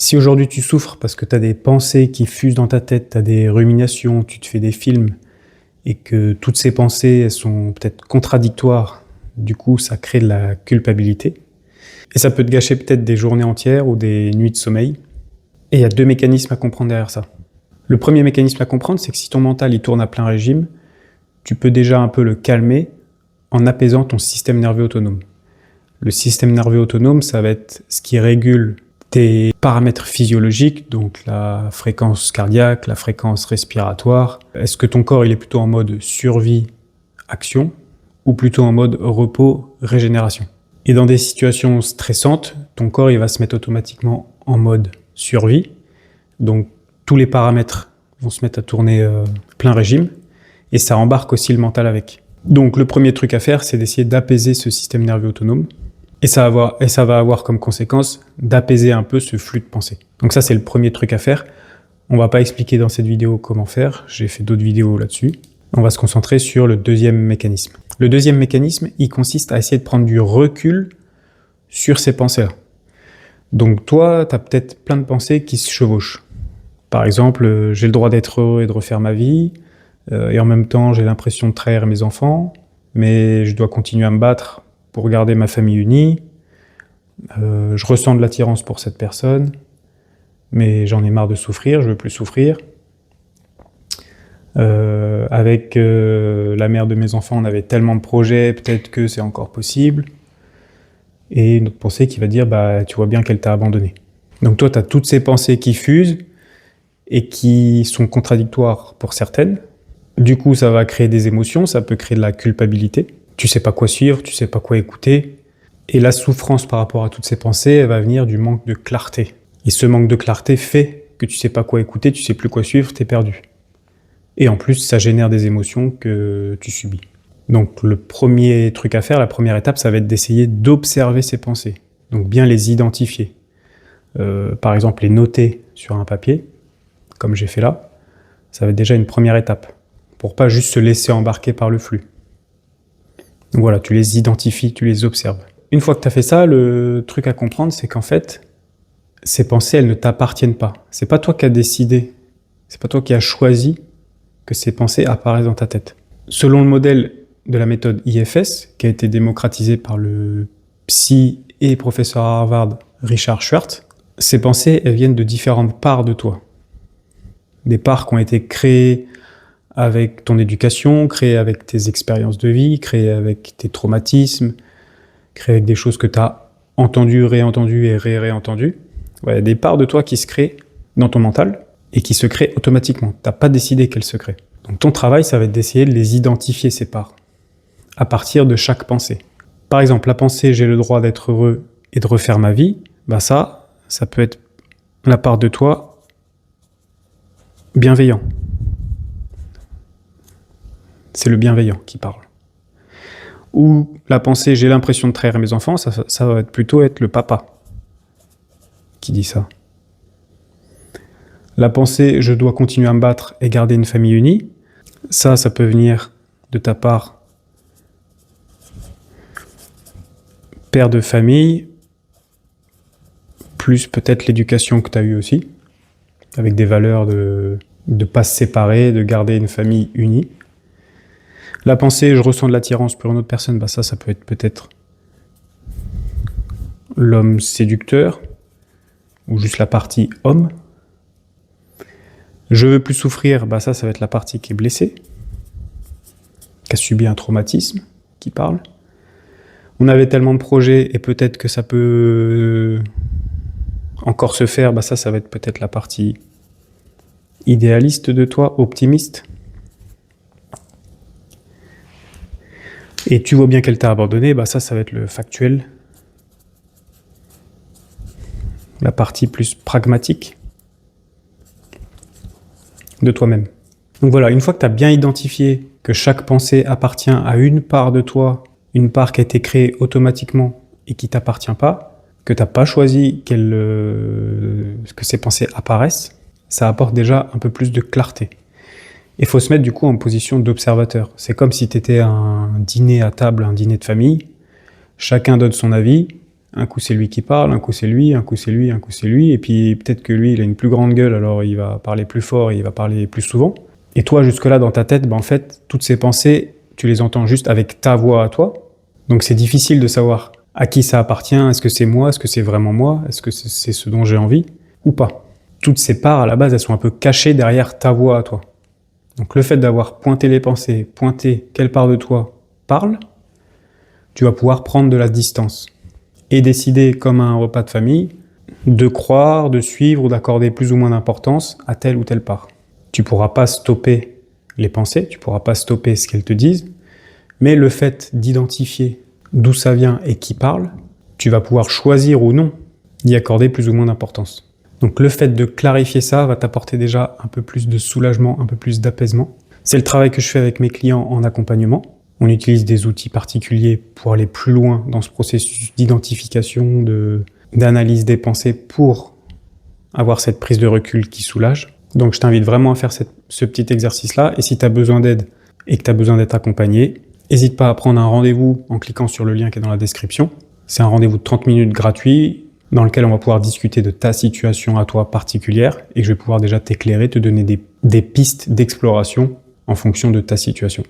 Si aujourd'hui tu souffres parce que tu as des pensées qui fusent dans ta tête, tu as des ruminations, tu te fais des films, et que toutes ces pensées elles sont peut-être contradictoires, du coup ça crée de la culpabilité. Et ça peut te gâcher peut-être des journées entières ou des nuits de sommeil. Et il y a 2 mécanismes à comprendre derrière ça. Le premier mécanisme à comprendre, c'est que si ton mental il tourne à plein régime, tu peux déjà un peu le calmer en apaisant ton système nerveux autonome. Le système nerveux autonome, ça va être ce qui régule tes paramètres physiologiques, donc la fréquence cardiaque, la fréquence respiratoire. Est-ce que ton corps il est plutôt en mode survie, action, ou plutôt en mode repos, régénération? Et dans des situations stressantes, ton corps il va se mettre automatiquement en mode survie, donc tous les paramètres vont se mettre à tourner plein régime, et ça embarque aussi le mental avec. Donc le premier truc à faire, c'est d'essayer d'apaiser ce système nerveux autonome, et ça va avoir comme conséquence d'apaiser un peu ce flux de pensée. Donc ça, c'est le premier truc à faire. On va pas expliquer dans cette vidéo comment faire, j'ai fait d'autres vidéos là-dessus. On va se concentrer sur le deuxième mécanisme. Le deuxième mécanisme, il consiste à essayer de prendre du recul sur ces pensées-là. Donc toi, tu as peut-être plein de pensées qui se chevauchent. Par exemple, j'ai le droit d'être heureux et de refaire ma vie, et en même temps, j'ai l'impression de trahir mes enfants, mais je dois continuer à me battre pour garder ma famille unie. Je ressens de l'attirance pour cette personne, mais j'en ai marre de souffrir, je veux plus souffrir. Avec la mère de mes enfants, on avait tellement de projets, peut-être que c'est encore possible. Et une autre pensée qui va dire, bah, tu vois bien qu'elle t'a abandonné. Donc toi, tu as toutes ces pensées qui fusent et qui sont contradictoires pour certaines. Du coup, ça va créer des émotions, ça peut créer de la culpabilité. Tu sais pas quoi suivre, tu sais pas quoi écouter. Et la souffrance par rapport à toutes ces pensées, elle va venir du manque de clarté. Et ce manque de clarté fait que tu sais pas quoi écouter, tu sais plus quoi suivre, t'es perdu. Et en plus, ça génère des émotions que tu subis. Donc le premier truc à faire, la première étape, ça va être d'essayer d'observer ces pensées. Donc bien les identifier. Par exemple, les noter sur un papier, comme j'ai fait là. Ça va être déjà une première étape, pour pas juste se laisser embarquer par le flux. Donc voilà, tu les identifies, tu les observes. Une fois que tu as fait ça, le truc à comprendre, c'est qu'en fait, ces pensées, elles ne t'appartiennent pas. C'est pas toi qui as décidé, c'est pas toi qui as choisi que ces pensées apparaissent dans ta tête. Selon le modèle de la méthode IFS, qui a été démocratisé par le psy et professeur à Harvard Richard Schwartz, ces pensées, elles viennent de différentes parts de toi. Des parts qui ont été créées avec ton éducation, créées avec tes expériences de vie, créées avec tes traumatismes, créées avec des choses que tu as entendues, réentendues et réentendues. Ouais, il y a des parts de toi qui se créent dans ton mental et qui se créent automatiquement. Tu n'as pas décidé qu'elles se créent. Donc ton travail, ça va être d'essayer de les identifier, ces parts, à partir de chaque pensée. Par exemple, la pensée « j'ai le droit d'être heureux et de refaire ma vie », bah ça peut être la part de toi bienveillant. C'est le bienveillant qui parle. Ou la pensée « j'ai l'impression de trahir mes enfants », ça va plutôt être le papa qui dit ça. La pensée « je dois continuer à me battre et garder une famille unie », ça peut venir de ta part père de famille, plus peut-être l'éducation que tu as eue aussi, avec des valeurs de ne pas se séparer, de garder une famille unie. La pensée, je ressens de l'attirance pour une autre personne, bah ça peut être peut-être l'homme séducteur, ou juste la partie homme. Je veux plus souffrir, bah ça va être la partie qui est blessée, qui a subi un traumatisme, qui parle. On avait tellement de projets, et peut-être que ça peut encore se faire, bah ça va être peut-être la partie idéaliste de toi, optimiste. Et tu vois bien qu'elle t'a abandonné, bah ça va être le factuel. La partie plus pragmatique de toi-même. Donc voilà, une fois que tu as bien identifié que chaque pensée appartient à une part de toi, une part qui a été créée automatiquement et qui ne t'appartient pas, que tu n'as pas choisi que ces pensées apparaissent, ça apporte déjà un peu plus de clarté. Il faut se mettre du coup en position d'observateur. C'est comme si tu étais à un dîner à table, un dîner de famille. Chacun donne son avis. Un coup c'est lui qui parle, un coup c'est lui, un coup c'est lui, un coup c'est lui, et puis peut-être que lui il a une plus grande gueule, alors il va parler plus fort et il va parler plus souvent. Et toi jusque-là dans ta tête, en fait, toutes ces pensées, tu les entends juste avec ta voix à toi. Donc c'est difficile de savoir à qui ça appartient, est-ce que c'est moi, est-ce que c'est vraiment moi, est-ce que c'est ce dont j'ai envie, ou pas. Toutes ces parts à la base, elles sont un peu cachées derrière ta voix à toi. Donc le fait d'avoir pointé les pensées, pointé quelle part de toi parle, tu vas pouvoir prendre de la distance et décider, comme à un repas de famille, de croire, de suivre ou d'accorder plus ou moins d'importance à telle ou telle part. Tu ne pourras pas stopper les pensées, tu ne pourras pas stopper ce qu'elles te disent, mais le fait d'identifier d'où ça vient et qui parle, tu vas pouvoir choisir ou non d'y accorder plus ou moins d'importance. Donc le fait de clarifier ça va t'apporter déjà un peu plus de soulagement, un peu plus d'apaisement. C'est le travail que je fais avec mes clients en accompagnement. On utilise des outils particuliers pour aller plus loin dans ce processus d'identification, d'analyse des pensées pour avoir cette prise de recul qui soulage. Donc je t'invite vraiment à faire ce petit exercice-là. Et si tu as besoin d'aide et que tu as besoin d'être accompagné, n'hésite pas à prendre un rendez-vous en cliquant sur le lien qui est dans la description. C'est un rendez-vous de 30 minutes gratuit dans lequel on va pouvoir discuter de ta situation à toi particulière et que je vais pouvoir déjà t'éclairer, te donner des pistes d'exploration en fonction de ta situation.